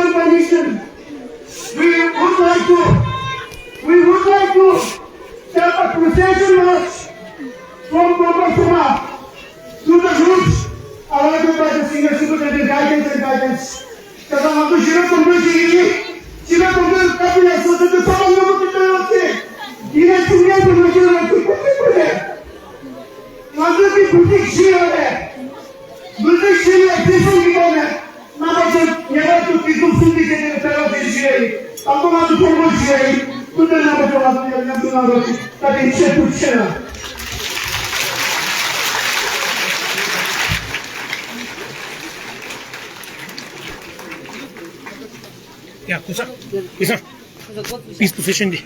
Young Coalition, we would like to start a procession march from Gopalpura to the groups awarded by the senior superintendent guidance. Therefore, हम तो शिविर कंप्लीट कीजिए, शिविर कंप्लीट कर दिया, सोचे तो सब हम लोगों की तरफ से ये चुनिया जो मुझे लगती है, मात्र की खुशी शिविर है, दूसरी शिविर तीसरी की कौन है, ना बच्चे ये बात तो किसी सुनने के लिए तरफ से शिविर, अब तो ना तो कोई शिविर, तो ना बच्चों ना तो ना तो ना बच्चे, ताकि इसे पूछे ना Ya kusa, isa, peace position di.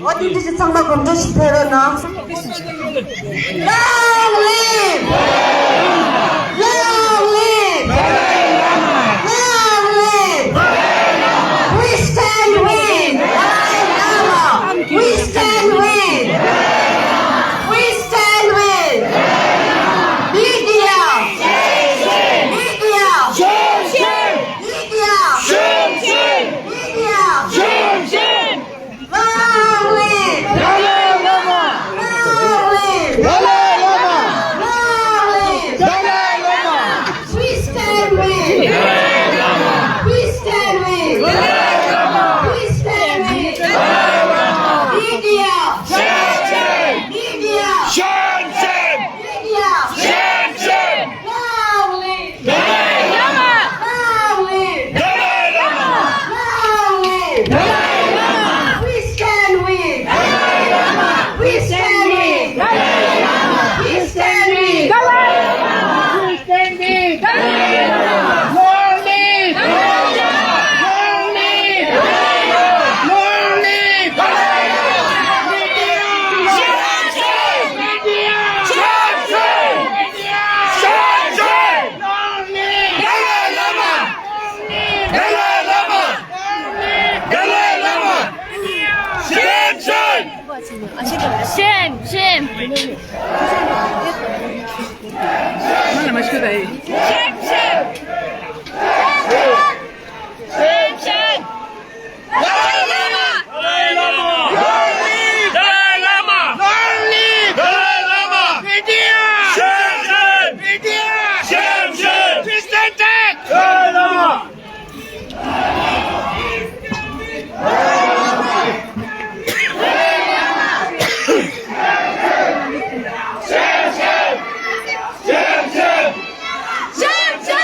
What did you talk about this period now? Long live! Long live! Long live! We stand with! We stand with! We stand with! Media! Media! Mana meşgul değil. Jam!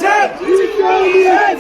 Sen!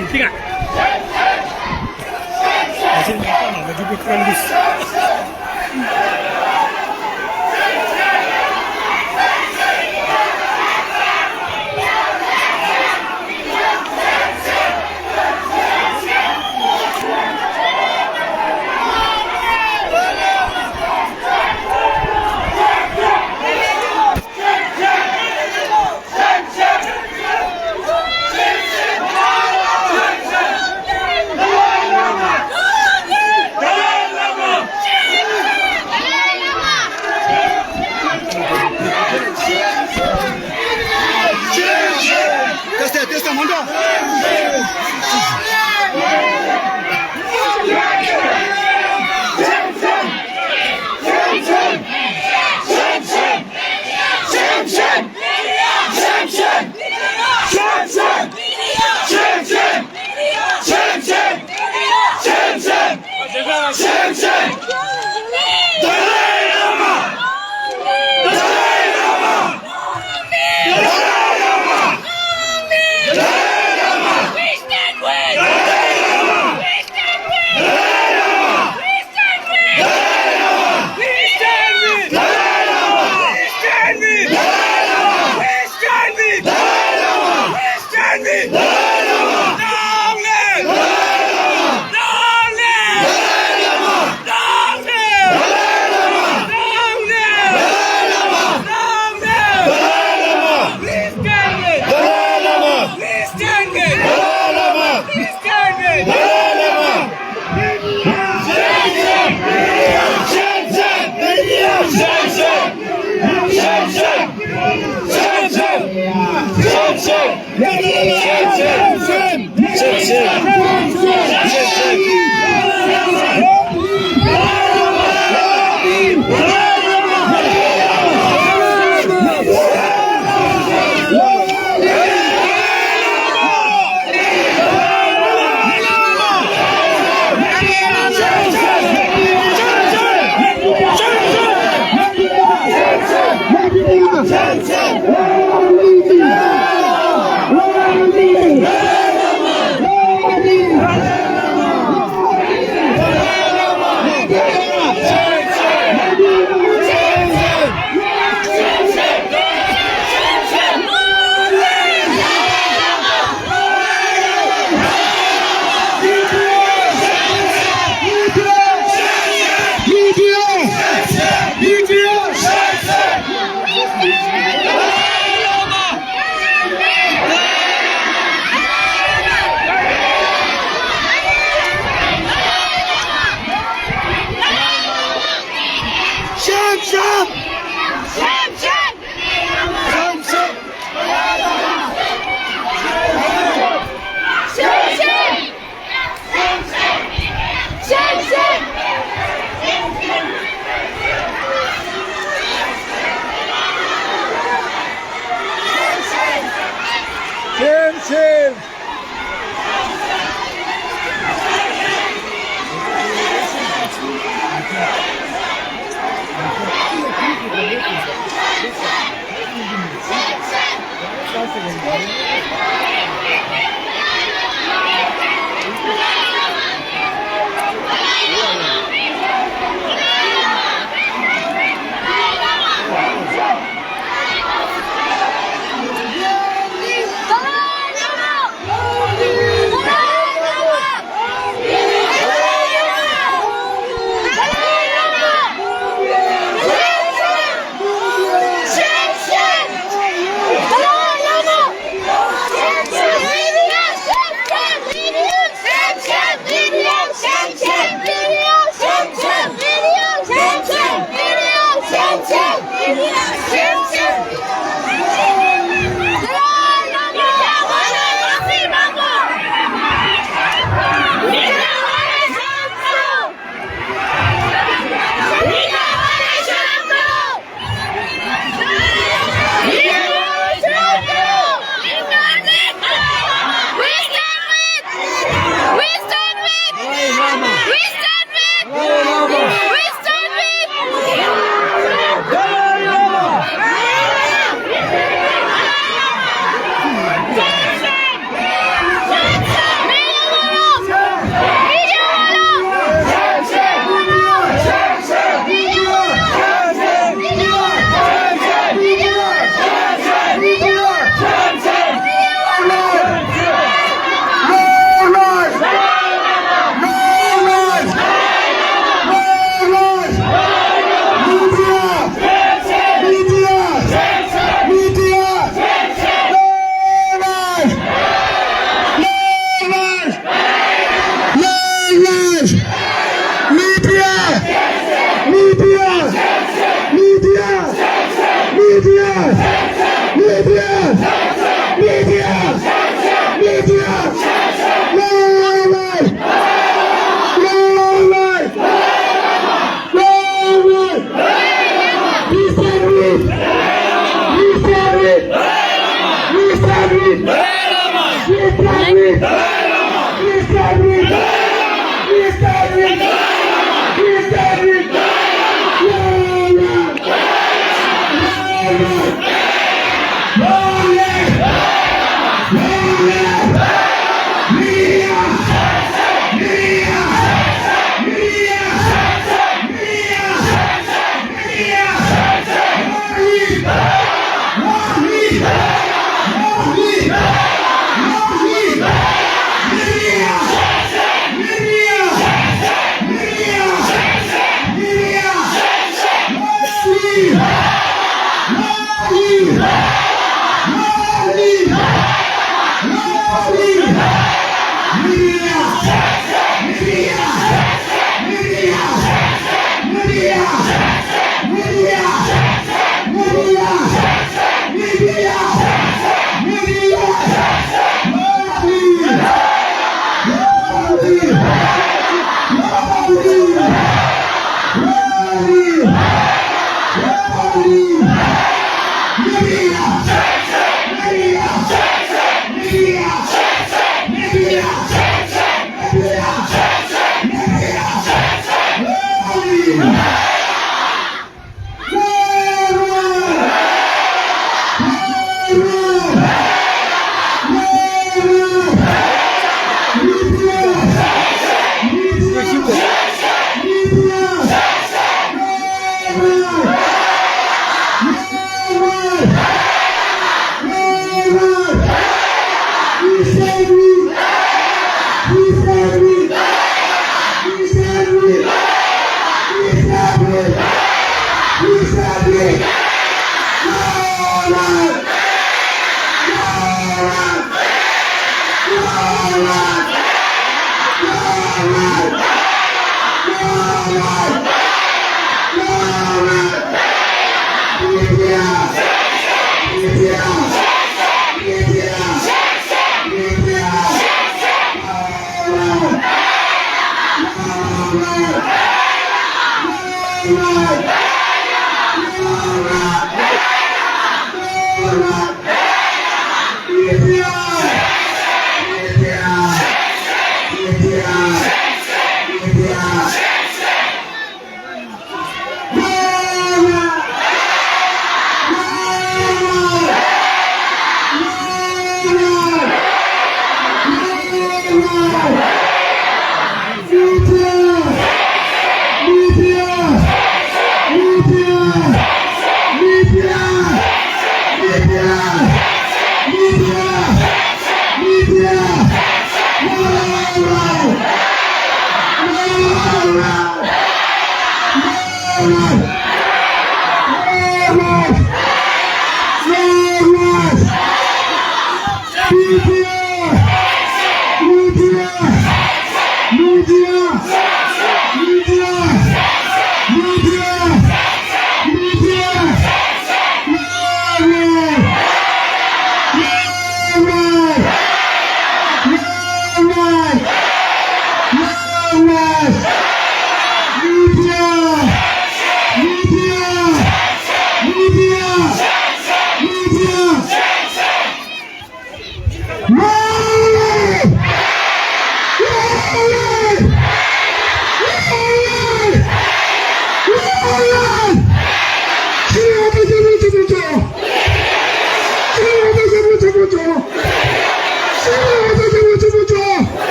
panchingan. Hasil apa nak baju keren bus. Testa, mundo.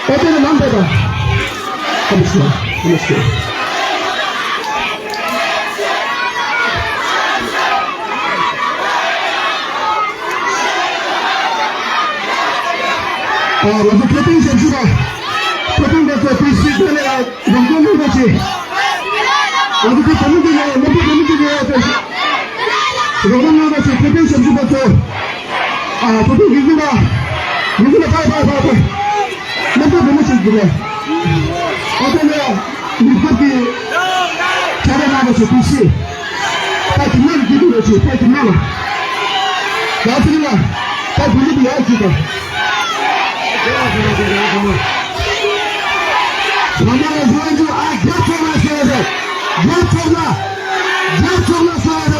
어디는 남배다. 잠시만. 우리 교통 선수가 교통과도 비슷하게 농구를 같이 어디 그 범죄자가 뭔가 범죄자가 로건을 같이 교통 선수가 또 교통 기구가 봐 뭔가 범죄자들이 어떤 우리 잘해나가서 비슷 다 김나는 기구를 다 김나는 나중에 다 불리비 야지도 Ramana Zuanju, Gatona Sede, Gatona Sede,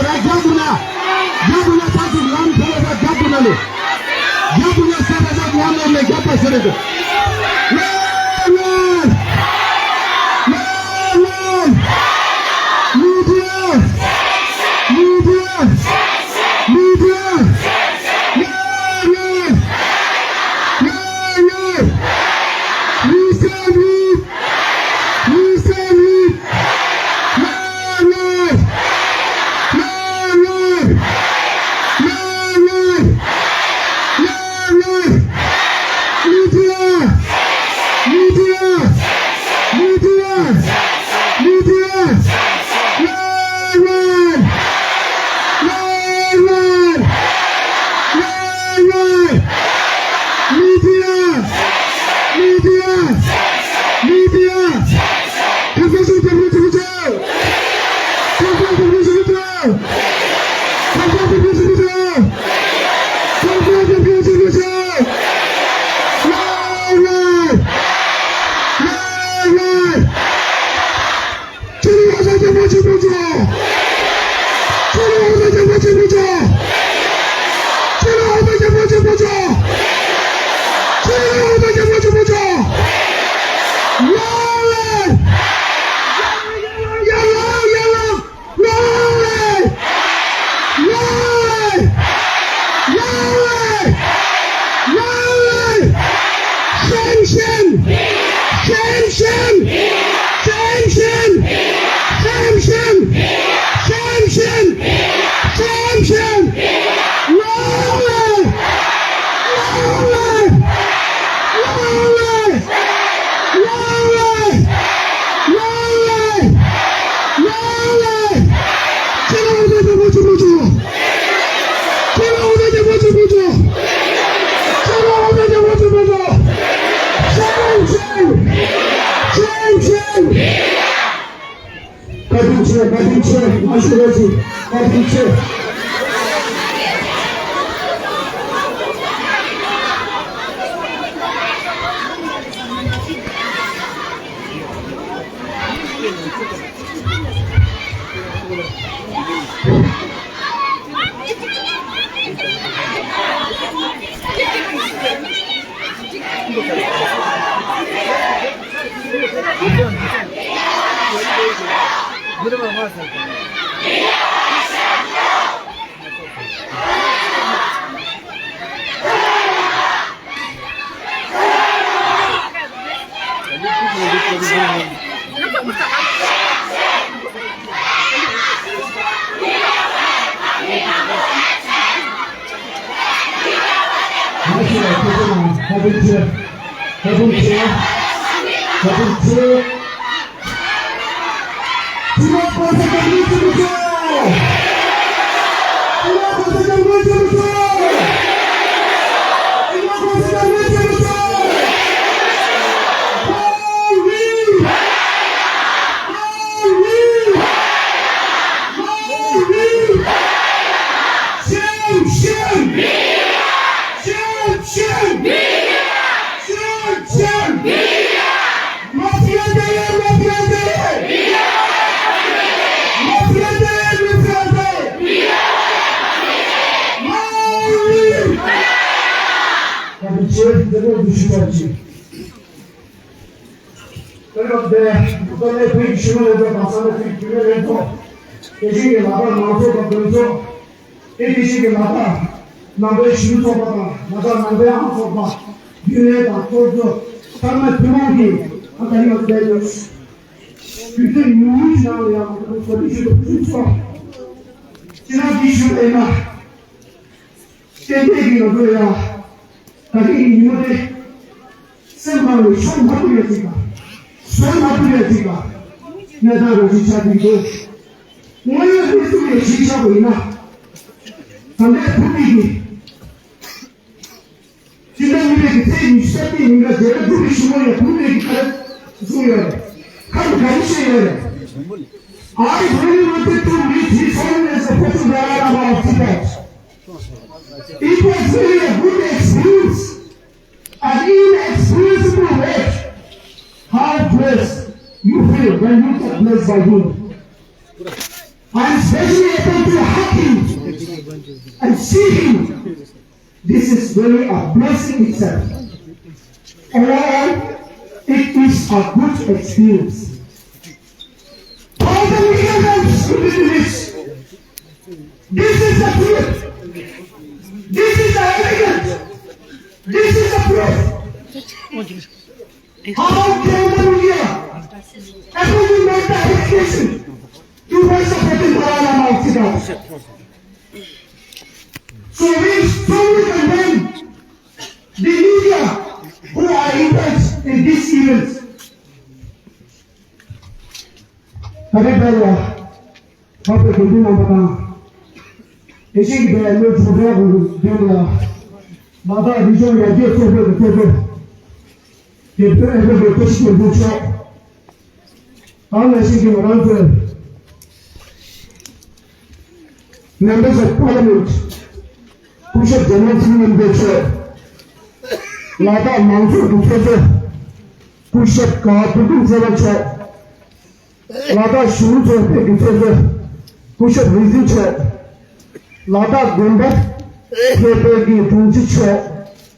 Gabuna Tatu Lam Peleza Gabunale, Gabuna Sede, Lamane Gata Sede. 나의 신소보다 나가 나의 안소보다 유해다 또도 삶의 두목이 하나님의 대로 그때 유의하여 그것을 주소 지난 기슈에나 깨끗이로 그래야 자기 이모의 생활을 손바꾸려지가 내다로 지차들고 오늘 그리스도의 지차고 있나 상대 분위기 지난주에 그때 시작되니까 제가 둘이 숨어야 분위기 숨어야 한 가르쳐야 I really wanted to reach his holiness of what we are about today. It was really a good experience, an inexpressible way. How blessed you feel when you get blessed by Him. I'm especially able to hug Him and see Him. This is really a blessing itself. Overall, it is a good experience. All the leaders who did this. This is the truth. This is the evidence. This is the proof. How can the media ever be made the education to worship the Quran? So we strongly condemn the media who are engaged in these events. Hallelujah. Papa Kedina Bata. Ishing the Lord Forever, Dela. Mother, Vision, your dear Forever, the Forever. The Forever, the Christian bookshop. All I think around the members of Parliament who should demonstrate in the church. Lada Manfred, the Forever, who should God to do the church. Lada shuru chorpe gitse kusha rizi che lada gomba chorpe gi tunji che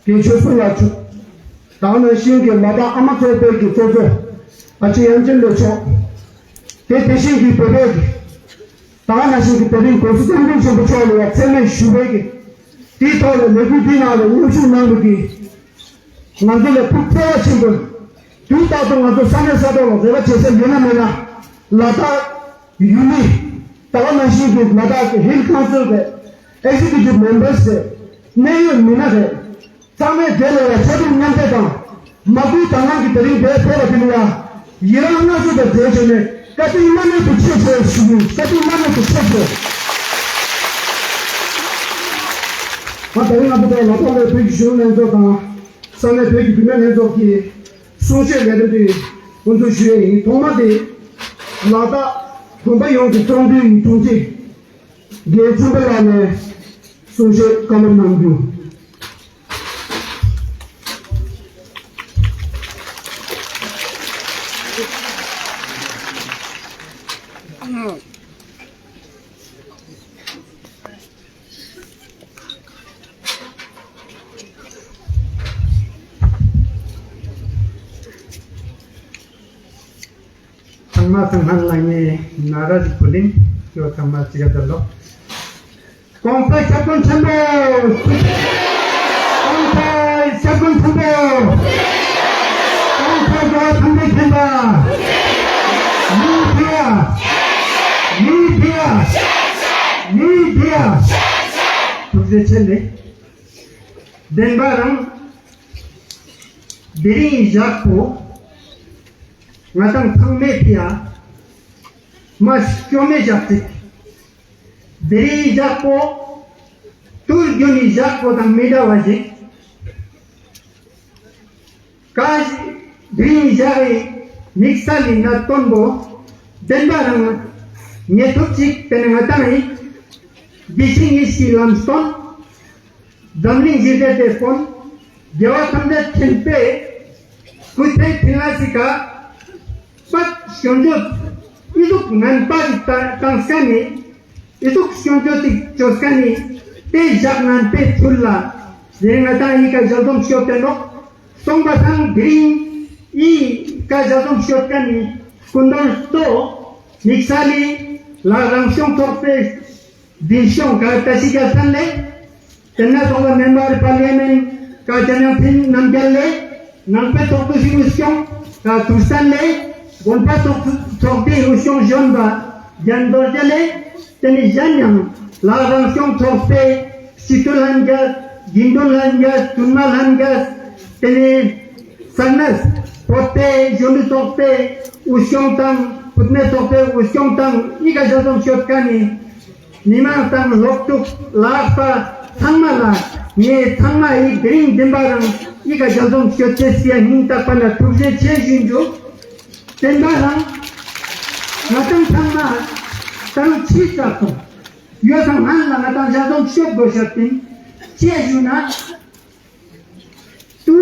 kicho so ya chu dana shin ge lada ama chorpe gi chorpe achi yanchen le cho te peshi gi pebe dana shin gi pebe ko su tan cho cho le ya tsele shube gi ti to le lebi dina le ushu na gi nandele putra chimbo tu ta to ngado sane sa do le che se yena mena Lada Yuni, Tawanashi with Lada Hill Council, executive members, Mayor Minade, Tame Dele, Seven Nanteta, Mabu Tanaki, Pera, Yerana to the Dejane, cutting money to church, cutting money to church. But I have a lot of pictures and some of the women of the social reality, Unto Tomadi. Lada Kumbayon to Tongi Tunji gave Tumberane Sujet Common Nambu. Tangma langi naraj puling kyo tangma tiga dalo. Kompai sabun sambo. Kompai sabun sambo. Kompai jawa sambo sambo. Media. Tujhe chale. Denbarang beri jakpo. Matang thangme pia mas kyome jakti beri jakpo tur gyoni jakpo tang meda waji kaj beri jare mixali na tombo denbarang nyetupchik tenangatani bising isi lamston damling jide telefon jawa thamde tempe kuthai philasika But Shonjot, Iduk Nanpad Tanskani, Iduk Shonjotik Joskani, Te Jaknan Pe Tulla, Zengatan Ika Jaldom Shotano, Songbatan Green, I Kajaldom Shotani, Kundon Sto, Mixali, La Ramshon Torpe, Dinshon Katasika Sanle, Tena soal member parlimen ka jangan pin namjalle nampe toktu si usyong ka tusan le gonpa tokti usyong jonba jan dorjale teni janyam larang syong tokte situl hanjas gindul hanjas tunmal hanjas teni sanas pote jondu tokte usyong tang putne tokte usyong tang ika jadom syotkani nimang tang loktuk lakpa Thangmala, ye thangma I green dembarang, ika jaldong kyotesia hinta pana tuje chejinjo, dembarang, natang thangma, tang chitato, yotang hanla natang jaldong kyot boshatin, chejuna, tu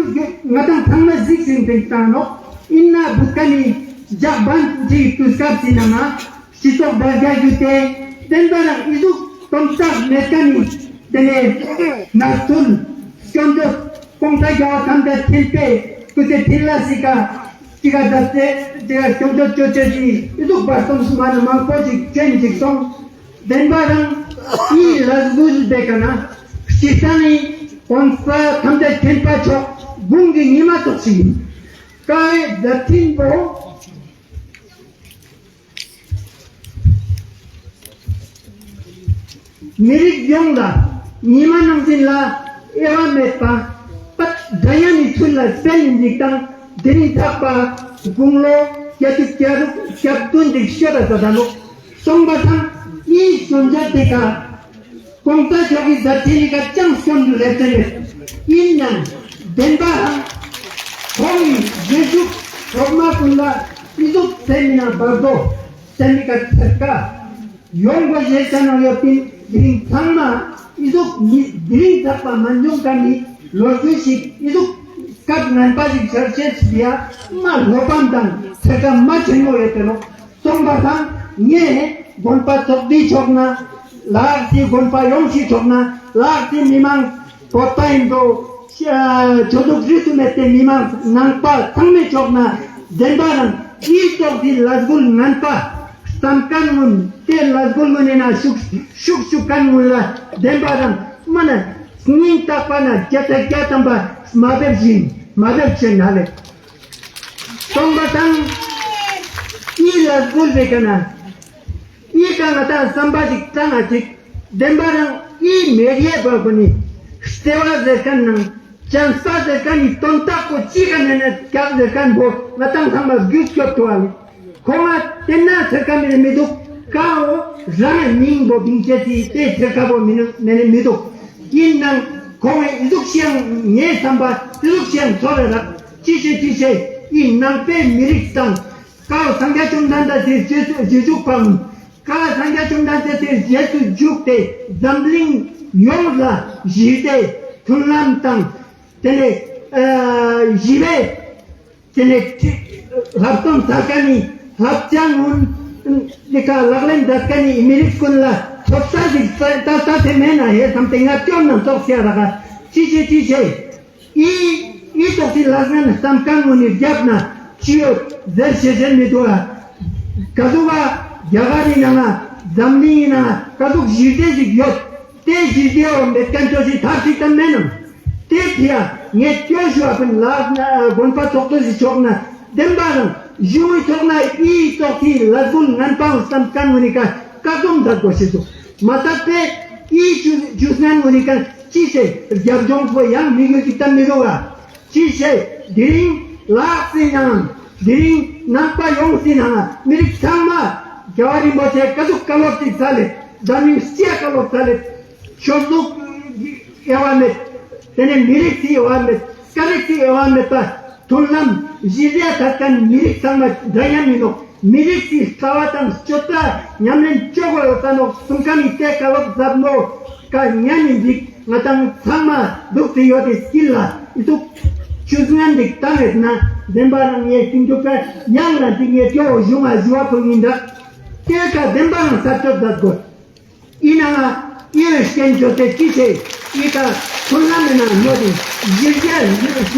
natang thangma zikzing tentano, inna bukani jakban ji tuskap sinama, sitok bagajute, dembarang iduk tomsak mekani, Tene natul skondo kongta jawa kanda tilpe kute tilla sika datte jega skondo chocheji itu baston sumana mangpoji chenji song denbarang I lazgul bekana sitani konfa kanda tilpa chok bungi nima toksi kai datin bo mirik yongda Nima nangzilla ewa mepa pat dayani chulla spelling dikang deni thapa gunglo yatu kyaru kyaptun dikshara tadalo songbatang I sunja deka kongta jogi dhatini ka chang sondu letene innan denba kongi jesuk roma kunda iduk semina bardo semika therka yongwa jesano yopin dring thangma Iduk green tapa manjung kami logistik iduk kat nanpajik churches dia ma lopandang seka machengo yetelo tongbatang nye gonpa tokdi chokna lagti gonpa yongsi chokna lagti mimang potaindo choduk ritu mette mimang nangpa thangme chokna denbarang I tokdi lazgul nanpa Tamkan mun te lazgul munena shuk mulla dembaram mana snin tapana jata tamba mother chen hale tombatang I lazgul bekana I kanata sambadik tangachik dembaram I media bagoni stewa zekan chansa zekan tonta ko chikanene kya zekan bo natang samba gyukyot wali Koma tena terkamine miduk kao zana ningbo bingcheti te terkabo mene miduk innang kome iduk siang nye samba iduk siang torera tishe innang pe mirik tang kao sangya chungdanda te jejuk pang kao sangya chungdanda te jesu jukte zambling yongla jite tunlam tang tene jive tene laptong sakani Hapchang nika laglen datkani imirik kunla thopsa dik ta temena he something atyon nam toksia raga tishe I tokti laglen samkan muni japna chio zershejen midua kaduga jagari nanga zamni nanga kaduk jide yot te jide o metkantosi tharsi menam te pia nye kyoshu apin lagna gonpa toktosi chokna dembarang Jui tokna I tokti lazgul nanpang samkan munika kadum dakositu matape I jusnan munika chise jabjong po yang migu kita migoga chise diring laksinang diring nampa yongsinang mirik sama jawari bote kaduk kalopti sale danim stia kalop sale choduk ewamet tene mirik ti ewamet karik ti ewamet pa Tulam jizya tatkan mirik sama dayamino mirik si sawatan chota nyamlen chogo otano sungkami te kalop zabno ka nyani dik ngatang sama dukti yote skilla itu chuzungan dik tamet na dembarang ye tinjuka yang na dik ye tyo juma jua penginda teka dembarang satchot datgo ina ireshken jote kise ita tulamena nodi jizya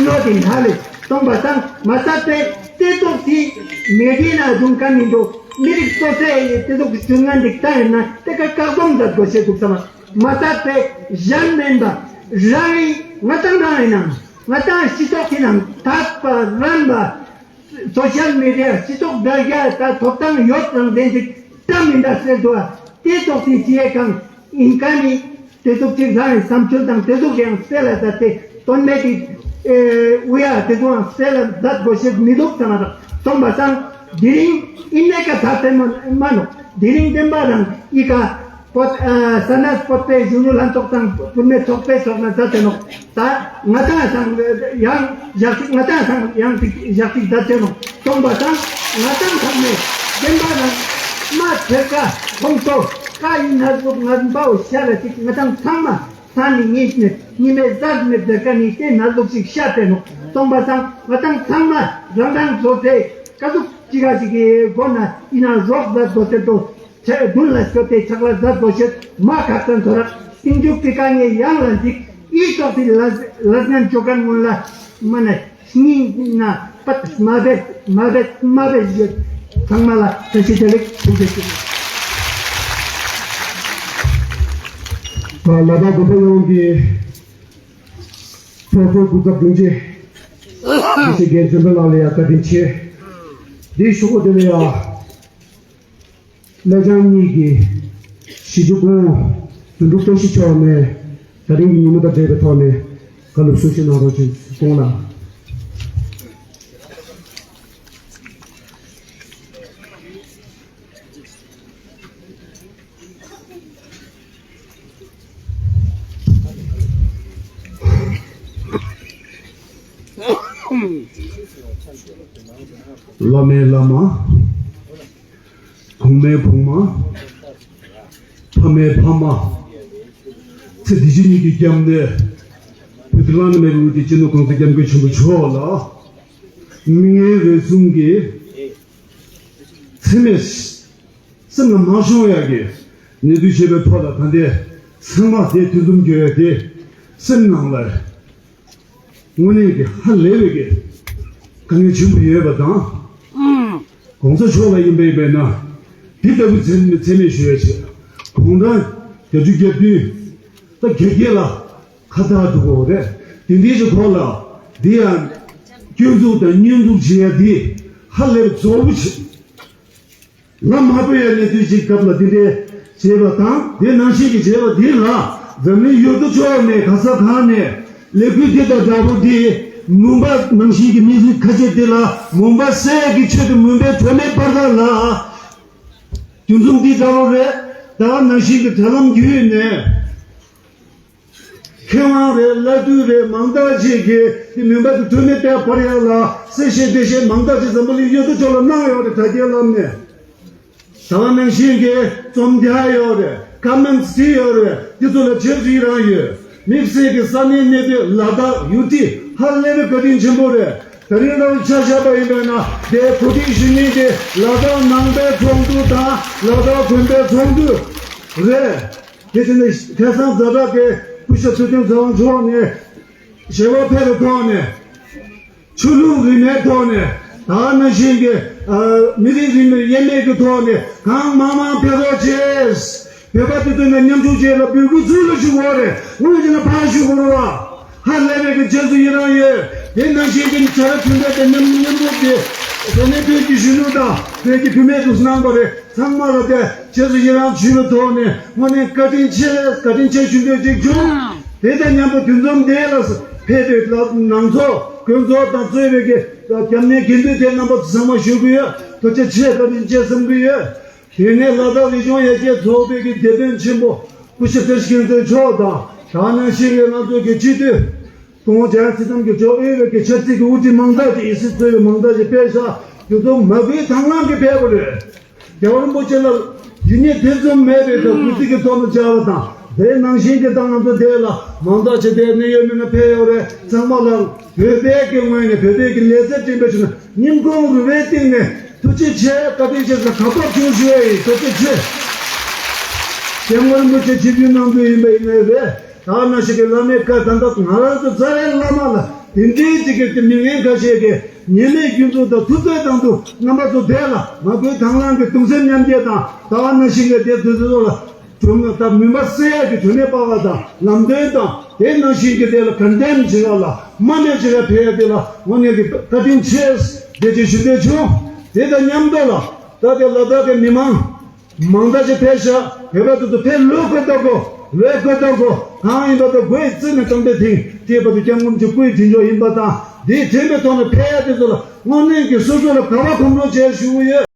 nodi hale Tombatang matape tetokti medina dunkan indo mirik tose tetok jungan dikta na teka kagom dat gose tuksama Matate Jan member Jai Matangana Mata Sitokinam Tapa Ramba social media Sitok Daga Totang Yotang Denji Taminda Sedua Tetok Tiekang Inkani Tetok Tigani Samchutang Tetok Yang Stella that don't make it we are Tetok Stella that was Midok Tanada Tombasang Diring Ineka Tatemon Mano Diring Dembaran Ika pot sanas pote junul antok tang punya tokpe sokna tateno ta ngata sang yang jakik ngata sang yang jakik tateno tomba sang ngata sang me dembaran ma theka hongto kai nazuk nganbao syara tik ngata sama sani nitne nime zad me dekani te nazuk sik shateno tomba sang ngata sama randang sote kaduk jiga jige gona ina rock that potato Bulas kote chakla zat boshet ma katan thora injuk tikanye yang lantik ito ti laznan chokan mulla mana sni na pat mabe jet sangmala tasitelek ujetik laba gobe yongi proto kutak dunje ise genzembel ale ya tadinche di shugo de ya Lajani Shijuku, the Lutoshi Chome, Taring Yumuda Debatone, Kalusushi Noroji, Pona. Lame Lama. Kume Puma, Pame Pama, Tedijini Gamde, Putlan Meru, Gino Contigam Chola, Mie Zungi, Timis, Sama Majoyage, Nedushebe Pola Pande, Sama de Tudum Senala, Winning Halevige, can you jump here but down? Consa in Baby. People would send me to Kunda, did you get me? The Kegela, Kata to go there. The Nija Kola, dear, Judu, the new Giadi, Haleb Zovich. Lam Happy and the couple of day, Sevatan, then Nashi Jeva Dila, the New Yoduchone, Kasakane, Liquidita Davudi, Mumba Manshi music Kajetilla, Mumba Seg, Mumba Tome Pardala. Junzum di Davore, Da Nashi Talam Gune Kemare, Ladure, Mandaji, the member to Tumeta Pariala, Session Deshe, Mandaji, somebody you to Jolana or the Tadialamne. Taman Shinge, Tom Diore, come and see her, you to the Chelsea Raya, Mixi, Sunny Nede, Lada, Uti, Hallever Cutting Chambore. Tarina Chashaba Ivana, the position needed Lada Nanda Tonguta, Lada Kunta Tongu. Re, getting the Kasan Zadake, push a shooting zone, Sheva Perotone, Chulu Rinetone, Tana Shinge, Midin Yemekotone, Kang Mama Peroches, Pepatu in the Nyamju, Buguzulu water, who is in a Pashu, Hallever Jesu Then I see them charging that the number the Nepal Junuda, the Pimetus number, some of the Chesiran Chilotone, one cutting chairs, cutting chairs in the June. They then number to them dealers, paid it Nanzo, Gonzo, Tanzavik, the Kamne Kindu, number Sama Shubia, to the chair in Jesambia. He never loved the joy again, so big it didn't chimbo, push a fish in the Jordan, Tana Shing and not get cheated. Como já se que jo é que chati que última manda de isso foi manda de peça eu tô mabe thanglam que pebole jawon bochela yune dezo mebe to kuti que to no jawata de nangshin que tang no dela manda che de ne yeme ne peyore samala bebe que mene bebe que leze timbe chuna nim go waiting ne tuchi che kati che ka khapa chuje to che jawon boche jibi nam de imbe Tana Shikelame Katanda, Nara, Zare Lamala, indeed, to get the Minga Shake, Nene, you do the Tutandu, number to Della, Magu Tangan, Tuzen Yamdiata, Tana Shika de Zola, 좀 다 미마스야기 전에 봐가다 남대다 대나시게 될 컨덴 지가라 만에 지가 배야 되라 원에게 다딘 체스 대지시대죠 대다 냠도라 다들라다게 미만 망다지 패샤 해봐도 배 로거다고 레거다고 아이바도 괴 쯤에 정대팅 뒤에봐도 장문 죽고 진조 임바다 네 제메톤을 패야 되더라 원에게 소소로 가라 공로 제시우에